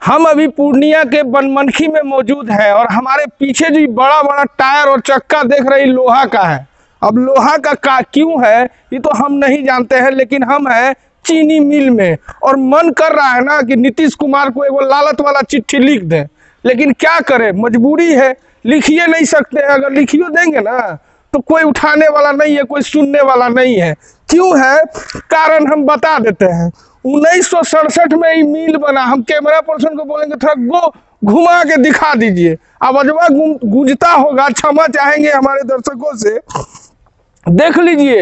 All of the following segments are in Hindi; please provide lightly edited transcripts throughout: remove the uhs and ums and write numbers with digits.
हम अभी पूर्णिया के बनमनखी में मौजूद हैं और हमारे पीछे जो बड़ा बड़ा टायर और चक्का देख रही लोहा का है। अब लोहा का क्यों है ये तो हम नहीं जानते हैं, लेकिन हम हैं चीनी मिल में और मन कर रहा है ना कि नीतीश कुमार को एगो लालच वाला चिट्ठी लिख दें, लेकिन क्या करें, मजबूरी है, लिखिए नहीं सकते। अगर लिखियो देंगे ना तो कोई उठाने वाला नहीं है, कोई सुनने वाला नहीं है। क्यों है कारण हम बता देते हैं। 1967 में ही मिल बना। हम कैमरा पर्सन को बोलेंगे थोड़ा घुमा के दिखा दीजिए, आवाजवा गूंजता होगा, क्षमा चाहेंगे हमारे दर्शकों से। देख लीजिए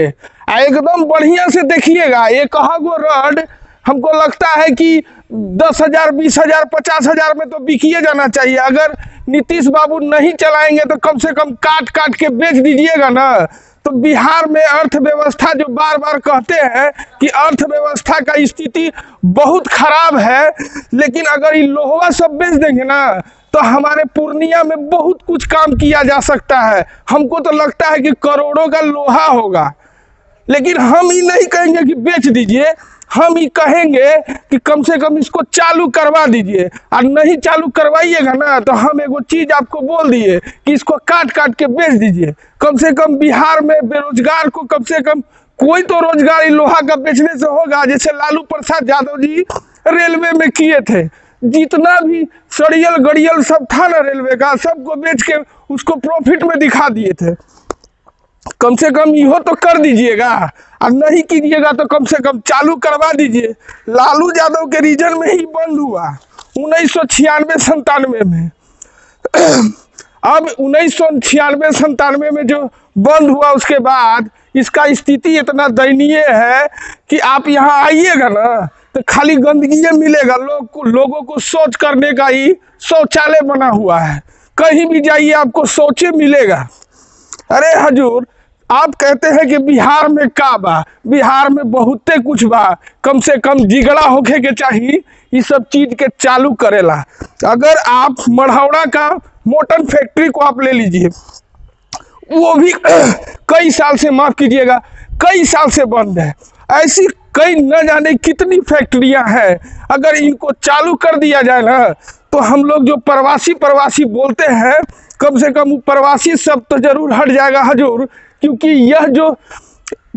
एकदम बढ़िया से देखिएगा। ये कहा गो रड हमको लगता है कि 10,000, 20,000, 50,000 में तो बिकिए जाना चाहिए। अगर नीतीश बाबू नहीं चलाएंगे तो कम से कम काट काट के बेच दीजिएगा ना। तो बिहार में अर्थव्यवस्था जो बार बार कहते हैं कि अर्थव्यवस्था का स्थिति बहुत खराब है, लेकिन अगर ये लोहा सब बेच देंगे ना तो हमारे पूर्णिया में बहुत कुछ काम किया जा सकता है। हमको तो लगता है कि करोड़ों का लोहा होगा, लेकिन हम ही नहीं कहेंगे कि बेच दीजिए, हम ही कहेंगे कि कम से कम इसको चालू करवा दीजिए। और नहीं चालू करवाइएगा ना तो हम एगो चीज आपको बोल दिए कि इसको काट काट के बेच दीजिए। कम से कम बिहार में बेरोजगार को कम से कम कोई तो रोजगार लोहा का बेचने से होगा। जैसे लालू प्रसाद यादव जी रेलवे में किए थे, जितना भी सड़ियल गड़ियल सब था ना रेलवे का, सबको बेच के उसको प्रॉफिट में दिखा दिए थे। कम से कम इहो तो कर दीजिएगा, और नहीं कीजिएगा तो कम से कम चालू करवा दीजिए। लालू यादव के रीजन में ही बंद हुआ 1996-97 में। अब 1996-97 में जो बंद हुआ उसके बाद इसका स्थिति इतना दयनीय है कि आप यहाँ आइएगा ना तो खाली गंदगी मिलेगा। लोगों को शौच करने का ही शौचालय बना हुआ है। कहीं भी जाइए आपको शौचे मिलेगा। अरे हजूर, आप कहते हैं कि बिहार में का बा, बिहार में बहुते कुछ बा, कम से कम जिगड़ा होके के चाहिए ये सब चीज के चालू करेला। अगर आप मढ़ौरा का मोटन फैक्ट्री को आप ले लीजिए, वो भी कई साल से, माफ कीजिएगा, कई साल से बंद है। ऐसी कई न जाने कितनी फैक्ट्रियां हैं। अगर इनको चालू कर दिया जाए ना तो हम लोग जो प्रवासी बोलते हैं, कम से कम प्रवासी सब तो जरूर हट जाएगा हजूर। क्योंकि यह जो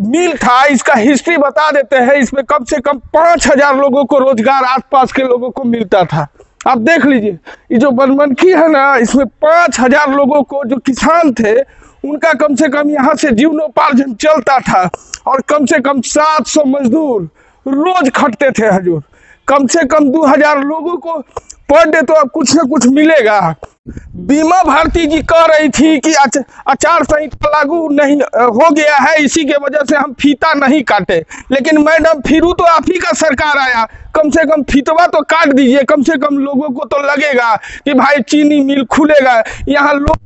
मिल था इसका हिस्ट्री बता देते हैं, इसमें कम से कम 5,000 लोगों को रोजगार आसपास के लोगों को मिलता था। आप देख लीजिए ये जो बनमनखी है ना, इसमें 5,000 लोगों को, जो किसान थे उनका कम से कम यहाँ से जीवनोपार्जन चलता था। और कम से कम 700 मजदूर रोज खटते थे हजूर। कम से कम 2,000 लोगों को पर डे तो अब कुछ ना कुछ मिलेगा। बीमा भारती जी कह रही थी कि आचार संहिता लागू नहीं हो गया है, इसी के वजह से हम फीता नहीं काटे। लेकिन मैडम फिर तो आप ही का सरकार आया, कम से कम फीतवा तो काट दीजिए। कम से कम लोगों को तो लगेगा कि भाई चीनी मिल खुलेगा, यहाँ लोग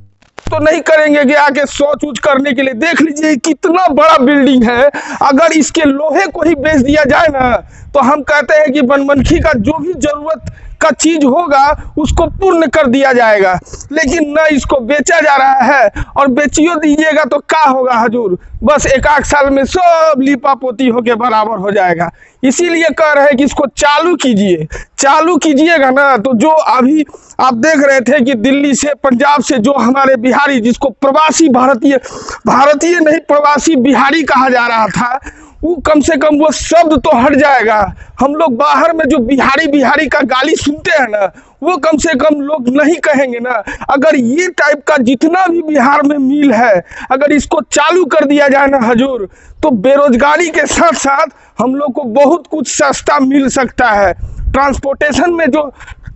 तो नहीं करेंगे कि आके शौच ऊच करने के लिए। देख लीजिए कितना बड़ा बिल्डिंग है। अगर इसके लोहे को ही बेच दिया जाए ना तो हम कहते हैं कि बनमनखी का जो भी जरूरत का चीज होगा उसको पूर्ण कर दिया जाएगा। लेकिन न इसको बेचा जा रहा है, और बेचियो दीजिएगा तो क्या होगा हजूर, बस 1-8 साल में सब लीपा पोती होके बराबर हो जाएगा। इसीलिए कह रहे हैं कि इसको चालू कीजिए। चालू कीजिएगा ना तो जो अभी आप देख रहे थे कि दिल्ली से, पंजाब से जो हमारे बिहारी, जिसको प्रवासी भारतीय नहीं प्रवासी बिहारी कहा जा रहा था, वो कम से कम वो शब्द तो हट जाएगा। हम लोग बाहर में जो बिहारी का गाली सुनते हैं ना, वो कम से कम लोग नहीं कहेंगे ना। अगर ये टाइप का जितना भी बिहार में मिल है, अगर इसको चालू कर दिया जाए ना हजूर, तो बेरोजगारी के साथ साथ हम लोग को बहुत कुछ सस्ता मिल सकता है। ट्रांसपोर्टेशन में जो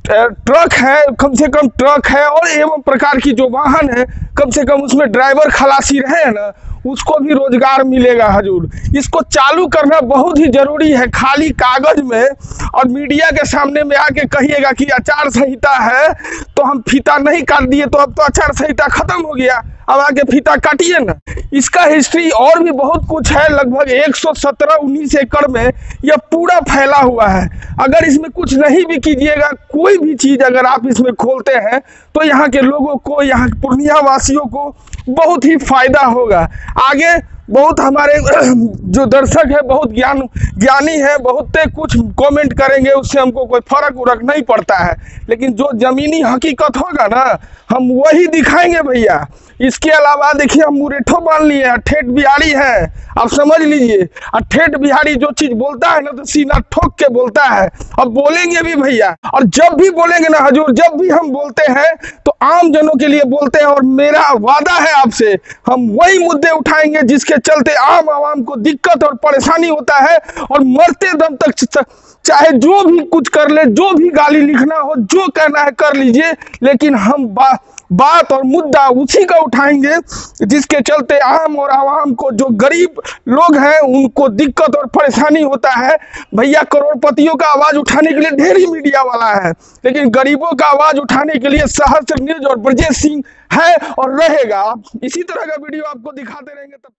ट्रक है, कम से कम ट्रक है और एवं प्रकार की जो वाहन है, कम से कम उसमें ड्राइवर खलासी रहे ना, उसको भी रोजगार मिलेगा हजूर। इसको चालू करना बहुत ही जरूरी है। खाली कागज में और मीडिया के सामने में आके कहिएगा कि आचार संहिता है तो हम फीता नहीं काट दिए, तो अब तो आचार संहिता खत्म हो गया, अब आके फीता काटिए ना। इसका हिस्ट्री और भी बहुत कुछ है। लगभग 117-19 एकड़ में यह पूरा फैला हुआ है। अगर इसमें कुछ नहीं भी कीजिएगा, कोई भी चीज अगर आप इसमें खोलते हैं तो यहाँ के लोगों को, यहाँ पूर्णिया वासियों को बहुत ही फायदा होगा। आगे बहुत हमारे जो दर्शक है बहुत ज्ञानी है, बहुत कुछ कमेंट करेंगे, उससे हमको कोई फर्क उरक नहीं पड़ता है, लेकिन जो जमीनी हकीकत होगा ना हम वही दिखाएंगे भैया। इसके अलावा देखिए हम मुरेठो मान लिए, ठेठ बिहारी है, आप समझ लीजिए। और ठेठ बिहारी जो चीज बोलता है ना तो सीना ठोक के बोलता है, अब बोलेंगे भी भैया। और जब भी बोलेंगे ना हजूर, जब भी हम बोलते हैं तो आम जनों के लिए बोलते हैं, और मेरा वादा है आपसे हम वही मुद्दे उठाएंगे जिसके चलते आम आवाम को दिक्कत और परेशानी होता है, और मरते दम तक चाहे जो भी कुछ कर ले, जो भी गाली लिखना हो, जो कहना है कर लीजिए, लेकिन हम बात और मुद्दा उसी का उठाएंगे जिसके चलते आम और आवाम को, जो गरीब लोग हैं उनको दिक्कत और परेशानी होता है। भैया करोड़पतियों का आवाज उठाने के लिए ढेर ही मीडिया वाला है, लेकिन गरीबों का आवाज उठाने के लिए सहस्त्र न्यूज और ब्रजेश सिंह है और रहेगा। इसी तरह का वीडियो आपको दिखाते रहेंगे तब तक।